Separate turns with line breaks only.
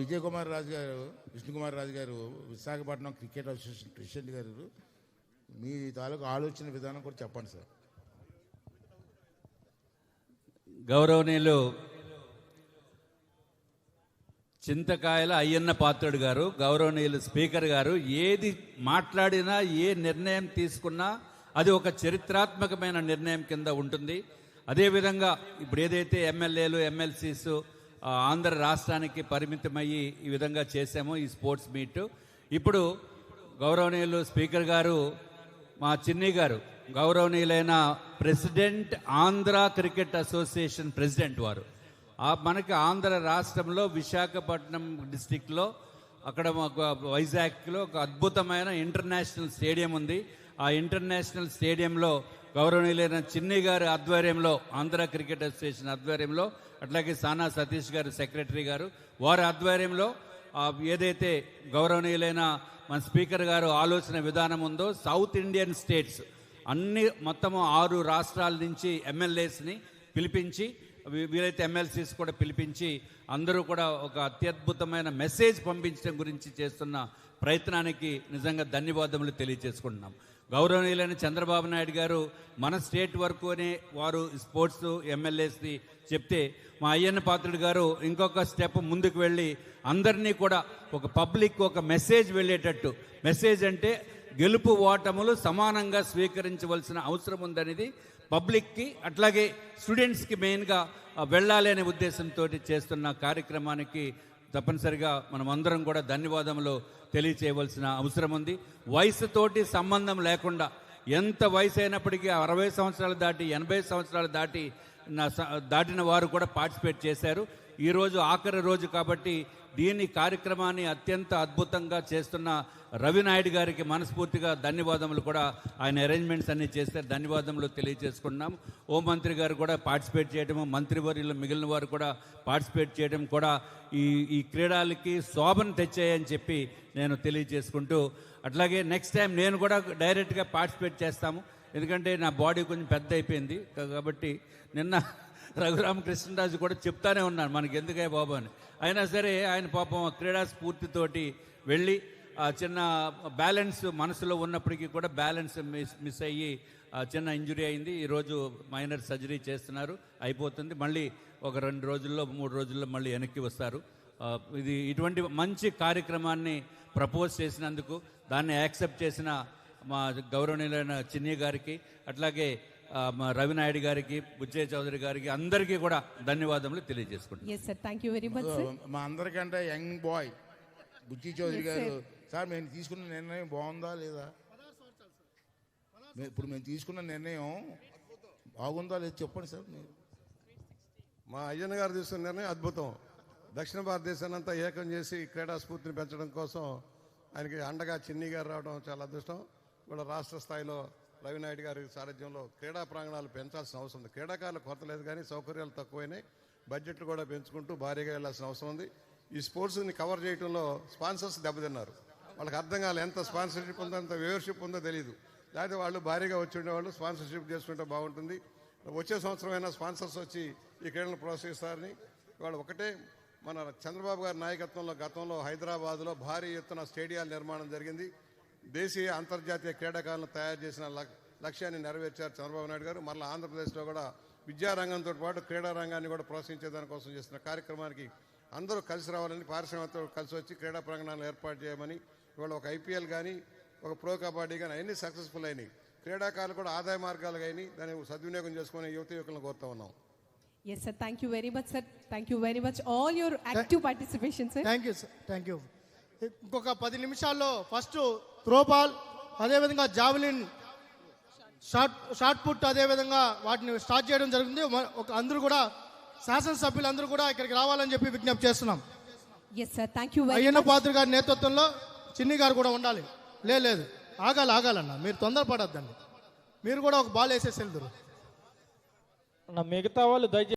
విజయ్ కుమార్ రాజు గారు, విష్ణుకుమార్ రాజు గారు, Visakhapatnam cricket association president గారు, మీ తాలూకు ఆలోచన విధానం కూడా చెప్పండి సార్.
గౌరవనీయులు చింతకాయల అయ్యన్న పాత్రుడు గారు, గౌరవనీయులు స్పీకర్ గారు, ఏది మాట్లాడినా ఏ నిర్ణయం తీసుకున్నా అది ఒక చరిత్రాత్మకమైన నిర్ణయం కింద ఉంటుంది. అదేవిధంగా ఇప్పుడు ఏదైతే ఎమ్మెల్యేలు ఎమ్మెల్సీస్ ఆంధ్ర రాష్ట్రానికి పరిమితమయ్యి ఈ విధంగా చేశామో ఈ స్పోర్ట్స్ మీట్, ఇప్పుడు గౌరవనీయులు స్పీకర్ గారు మా చిన్ని గారు గౌరవనీయులైన president Andhra cricket association president వారు మనకి ఆంధ్ర రాష్ట్రంలో విశాఖపట్నం డిస్టిక్లో అక్కడ వైజాగ్లో ఒక అద్భుతమైన ఇంటర్నేషనల్ స్టేడియం ఉంది. ఆ ఇంటర్నేషనల్ స్టేడియంలో గౌరవనీయులైన చిన్ని గారి ఆధ్వర్యంలో ఆంధ్ర క్రికెట్ అసోసియేషన్ ఆధ్వర్యంలో, అట్లాగే సానా సతీష్ గారు సెక్రటరీ గారు వారి ఆధ్వర్యంలో ఏదైతే గౌరవనీయులైన మన స్పీకర్ గారు ఆలోచన విధానం ఉందో, సౌత్ ఇండియన్ స్టేట్స్ అన్ని మొత్తము 6 రాష్ట్రాల నుంచి ఎమ్మెల్యేస్ని పిలిపించి, వీలైతే ఎమ్మెల్సీస్ కూడా పిలిపించి అందరూ కూడా ఒక అత్యద్భుతమైన మెసేజ్ పంపించడం గురించి చేస్తున్న ప్రయత్నానికి నిజంగా ధన్యవాదములు తెలియజేసుకుంటున్నాం. గౌరవనీయులైన చంద్రబాబు నాయుడు గారు మన స్టేట్ వరకునే వారు స్పోర్ట్స్ ఎమ్మెల్యేస్ని చెప్తే, మా అయ్యన్న పాత్రుడు గారు ఇంకొక స్టెప్ ముందుకు వెళ్ళి అందరినీ కూడా ఒక పబ్లిక్ ఒక మెసేజ్ వెళ్ళేటట్టు, మెసేజ్ అంటే గెలుపు ఓటములు సమానంగా స్వీకరించవలసిన అవసరం ఉందనేది పబ్లిక్కి అట్లాగే స్టూడెంట్స్కి మెయిన్గా వెళ్ళాలి అనే ఉద్దేశంతో చేస్తున్న కార్యక్రమానికి తప్పనిసరిగా మనం అందరం కూడా ధన్యవాదములు తెలియచేయవలసిన అవసరం ఉంది. వయసుతోటి సంబంధం లేకుండా ఎంత వయసు అయినప్పటికీ 60 సంవత్సరాలు దాటి 80 సంవత్సరాలు దాటిన వారు కూడా పార్టిసిపేట్ చేశారు. ఈరోజు ఆఖరి రోజు కాబట్టి దీని కార్యక్రమాన్ని అత్యంత అద్భుతంగా చేస్తున్న రవినాయుడు గారికి మనస్ఫూర్తిగా ధన్యవాదములు కూడా, ఆయన అరేంజ్మెంట్స్ అన్నీ చేస్తే ధన్యవాదములు తెలియజేసుకున్నాం. హోంమంత్రి గారు కూడా పార్టిసిపేట్ చేయడము, మంత్రివర్యులు మిగిలిన వారు కూడా పార్టిసిపేట్ చేయడం కూడా ఈ క్రీడలకి శోభను తెచ్చాయని చెప్పి నేను తెలియజేసుకుంటూ, అట్లాగే నెక్స్ట్ టైం నేను కూడా డైరెక్ట్గా పార్టిసిపేట్ చేస్తాము. ఎందుకంటే నా బాడీ కొంచెం పెద్ద అయిపోయింది కాబట్టి. నిన్న రఘురామకృష్ణరాజు కూడా చెప్తానే ఉన్నాను మనకి ఎందుకే బాబు అని. అయినా సరే ఆయన పాపం క్రీడా స్ఫూర్తితోటి వెళ్ళి చిన్న బ్యాలెన్స్ మనసులో ఉన్నప్పటికీ కూడా బ్యాలెన్స్ మిస్ అయ్యి చిన్న ఇంజురీ అయింది. ఈరోజు మైనర్ సర్జరీ చేస్తున్నారు, అయిపోతుంది. మళ్ళీ ఒక 2 రోజుల్లో 3 రోజుల్లో మళ్ళీ వెనక్కి వస్తారు. ఇటువంటి మంచి కార్యక్రమాన్ని ప్రపోజ్ చేసినందుకు, దాన్ని యాక్సెప్ట్ చేసిన మా గౌరవనీయులైన చిన్ని గారికి, అట్లాగే మా రవినాయుడు గారికి, బుచ్చయ్య చౌదరి గారికి, అందరికీ కూడా ధన్యవాదములు తెలియజేసుకుంటాం.
మా అందరికంటే యంగ్ బాయ్ బుచ్చి చౌదరి గారు, సార్ మేము తీసుకున్న నిర్ణయం బాగుందా లేదా, ఇప్పుడు మేము తీసుకున్న నిర్ణయం బాగుందా లేదా చెప్పండి సార్. మీరు
మా అయ్యన్న గారు తీసుకున్న నిర్ణయం అద్భుతం. దక్షిణ భారతదేశాన్ని అంతా ఏకం చేసి క్రీడా స్ఫూర్తిని పెంచడం కోసం ఆయనకి అండగా చిన్ని గారు రావడం చాలా అదృష్టం. కూడా రాష్ట్ర స్థాయిలో రవినాయుడు గారి సారథ్యంలో క్రీడా ప్రాంగణాలు పెంచాల్సిన అవసరం ఉంది. క్రీడాకారులు కొరత లేదు కానీ సౌకర్యాలు తక్కువైనాయి, బడ్జెట్లు కూడా పెంచుకుంటూ భారీగా వెళ్లాల్సిన అవసరం ఉంది. ఈ స్పోర్ట్స్ని కవర్ చేయడంలో స్పాన్సర్స్ దెబ్బతిన్నారు. వాళ్ళకి అర్థం కాలేదు, ఎంత స్పాన్సర్షిప్ ఉందో ఎంత వ్యూవర్షిప్ ఉందో తెలియదు. లేకపోతే వాళ్ళు భారీగా వచ్చి ఉండేవాళ్ళు స్పాన్సర్షిప్ చేసుకుంటే బాగుంటుంది. వచ్చే సంవత్సరం అయినా స్పాన్సర్స్ వచ్చి ఈ క్రీడలను ప్రోత్సహిస్తారని వాళ్ళు ఒకటే. మన చంద్రబాబు గారి నాయకత్వంలో గతంలో హైదరాబాద్లో భారీ ఎత్తున స్టేడియాల నిర్మాణం జరిగింది. దేశీయ అంతర్జాతీయ క్రీడాకారులను తయారు చేసిన లక్ష్యాన్ని నెరవేర్చారు చంద్రబాబు నాయుడు గారు. మరలా ఆంధ్రప్రదేశ్లో కూడా విద్యారంగంతో పాటు క్రీడా రంగాన్ని కూడా ప్రోత్సహించేదానికోసం చేసిన కార్యక్రమానికి అందరూ కలిసి రావాలని, పారిశ్రామికతో కలిసి వచ్చి క్రీడా ప్రాంగణాలను ఏర్పాటు చేయమని, ఇవాళ ఒక ఐపీఎల్ కానీ ఒక ప్రో కబడ్డీ కానీ అన్నీ సక్సెస్ఫుల్ అయినాయి. క్రీడాకారులు కూడా ఆదాయ మార్గాలు కానీ దాన్ని సద్వినియోగం చేసుకునే యువకులను కోరుతా ఉన్నాం.
Yes sir, thank you very much sir. Thank you very much all your active participation sir.
Thank you sir. Thank you. ఇంకొక 10 నిమిషాల్లో ఫస్ట్ త్రోబాల్, అదేవిధంగా జావెలిన్, షార్ట్ పుట్, అదేవిధంగా వాటిని స్టార్ట్ చేయడం జరుగుతుంది. అందరూ కూడా శాసనసభ్యులందరూ కూడా ఇక్కడికి రావాలని చెప్పి విజ్ఞప్తి చేస్తున్నాం.
Yes sir, thank you very much.
Ayyanna పాత్ర గారి నేతృత్వంలో చిన్ని గారు కూడా ఉండాలి. లేదు ఆగాలన్న, మీరు తొందరపడద్దండి. మీరు కూడా ఒక బాల్ వేసేసి వెళ్తారు.
మిగతా వాళ్ళు దయచేసి